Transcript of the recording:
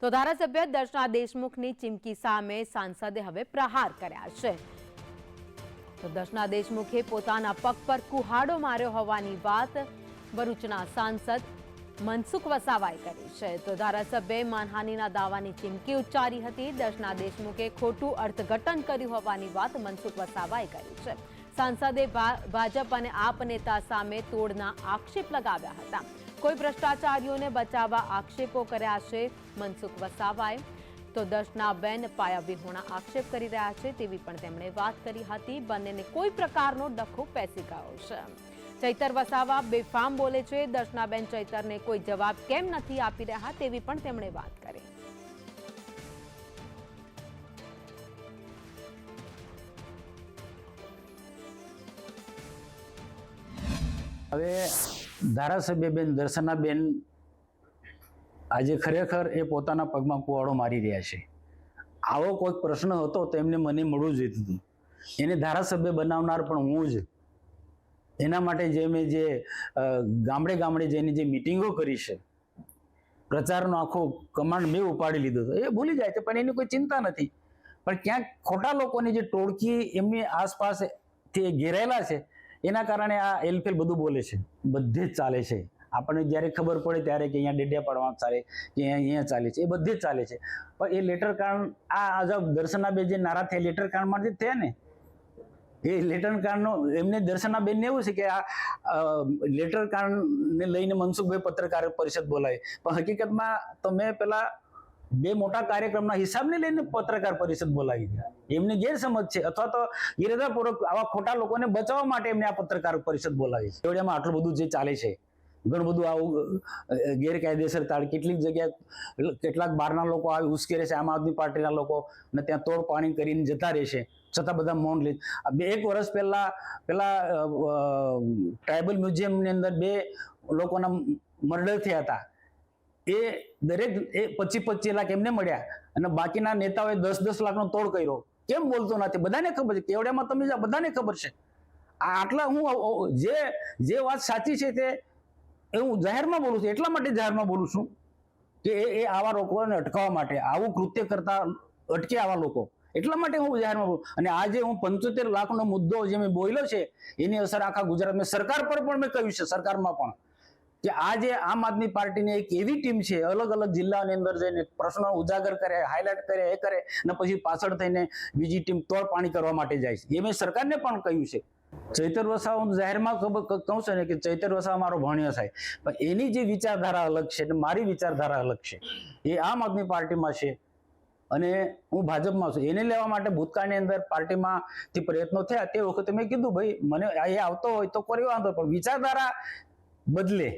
તો ધારાસભ્ય દર્શના દેશમુખની ચીમકી સામે સાંસદે હવે પ્રહાર કર્યા છે। તો દર્શના દેશમુખે પોતાના પગ પર કુહાડો માર્યો હોવાની વાત ભરૂચના સાંસદ મનસુખ વસાવાએ કરી છે। તો ધારાસભ્યે માનહાનિના દાવાની ચીમકી ઉચ્ચારી હતી। દર્શના દેશમુખે ખોટું અર્થઘટન કર્યું હોવાની વાત મનસુખ વસાવાએ કરી છે। સાંસદે ભાજપ અને આપ નેતા સામે તોડના આક્ષેપ લગાવ્યા હતા। કોઈ ભ્રષ્ટાચારીઓને બચાવવા આક્ષેપો કર્યા છે મનસુખ વસાવાએ। તો દર્શનાબેન પાયાવિહોણા આક્ષેપ કરી રહ્યા છે તેવી પણ તેમણે વાત કરી હતી। બંનેને કોઈ પ્રકારનો ડખો પેસી ગયો છે। ચૈતર વસાવા બેફામ બોલે છે। દર્શનાબેન ચૈતરને કોઈ જવાબ કેમ નથી આપી રહ્યા તેવી પણ તેમણે વાત કરી। હવે ધારાસભ્યબેન દર્શનાબેન આજે ખરેખર એ પોતાના પગમાં કુવાડો મારી રહ્યા છે। આવો કોઈ પ્રશ્ન હતો તો એમને મને મળવું જોઈતું હતું। એને ધારાસભ્ય બનાવનાર પણ હું જ। એના માટે જે મેં જે ગામડે ગામડે જઈને જે મિટિંગો કરી છે, પ્રચારનો આખો કમાન્ડ મેં ઉપાડી લીધો હતો, એ ભૂલી જાય છે પણ એની કોઈ ચિંતા નથી। પણ ક્યાંક ખોટા લોકોની જે ટોળકી એમની આસપાસથી ઘેરાયેલા છે એના કારણે આ એલફેલ બધું બોલે છે, બધે જ ચાલે છે। આપણને જ્યારે ખબર પડે ત્યારે કે અહીંયા ડેડિયા પાડવાનું ચાલે, કે અહીંયા ચાલે છે, એ બધે જ ચાલે છે। પણ એ લેટર કાંડ આ દર્શનાબેન જે નારાજ થયા લેટર કાંડમાંથી થયા ને, એ લેટર કાંડનો એમને દર્શનાબેનને એવું છે કે આ લેટર કાંડને લઈને મનસુખભાઈ પત્રકાર પરિષદ બોલાવી, પણ હકીકતમાં તો મેં પેલા બે મોટા કાર્યક્રમના હિસાબને લઈને પત્રકાર પરિષદ બોલાવી। એમને ગેરસમજ છે અથવા તો ઇરાદાપૂર્વક આવા ખોટા લોકોને બચાવવા માટે એમને આ પત્રકાર પરિષદ બોલાવી છે। એવડામાં આટલું બધું જે ચાલે છે, ઘણું બધું આવું ગેરકાયદેસર તાળ, કેટલીક જગ્યાએ કેટલાક બહારના લોકો આવી ઉશ્કેરે છે, આમ આદમી પાર્ટીના લોકો, અને ત્યાં તોડ પાણી કરીને જતા રહેશે, છતાં બધા મૌન લે। 1 વર્ષ પહેલા ટ્રાઇબલ મ્યુઝિયમની અંદર 2 લોકોના મર્ડર થયા હતા। એ દરેક 25-25 લાખ એમને મળ્યા અને બાકીના નેતાઓએ 10-10 લાખનો તોડ કર્યો। કેમ બોલતો નથી? બધાને ખબર છે, કેવડિયામાં તમે બધાને ખબર છે। આટલા હું જે વાત સાચી છે તે હું જાહેરમાં બોલું છું, એટલા માટે જાહેરમાં બોલું છું કે એ આવા લોકોને અટકાવવા માટે, આવું કૃત્ય કરતા અટકે આવા લોકો, એટલા માટે હું જાહેરમાં બોલું। અને આજે હું 75 લાખનો મુદ્દો જે મેં બોલ્યો છે એની અસર આખા ગુજરાતમાં સરકાર પર પણ મેં કહ્યું છે, સરકારમાં પણ, કે આ જે આમ આદમી પાર્ટીની એક એવી ટીમ છે, અલગ અલગ જિલ્લાની અંદર જઈને પ્રશ્નો ઉજાગર કરે, હાઇલાઇટ કરે, એ કરે, અને પછી પાછળ થઈને બીજી ટીમ તોડ પાણી કરવા માટે જાય છે। એ મેં સરકારને પણ કહ્યું છે। ચૈતર વસાવા હું જાહેરમાં કહું છું ને કે ચૈતર વસાવા મારો ભણ્યો થાય, પણ એની જે વિચારધારા અલગ છે અને મારી વિચારધારા અલગ છે। એ આમ આદમી પાર્ટીમાં છે અને હું ભાજપમાં છું। એને લેવા માટે ભૂતકાળની અંદર પાર્ટીમાંથી પ્રયત્નો થયા, તે વખતે મેં કીધું ભાઈ મને એ આવતો હોય તો કરી વાંધો, પણ વિચારધારા બદલે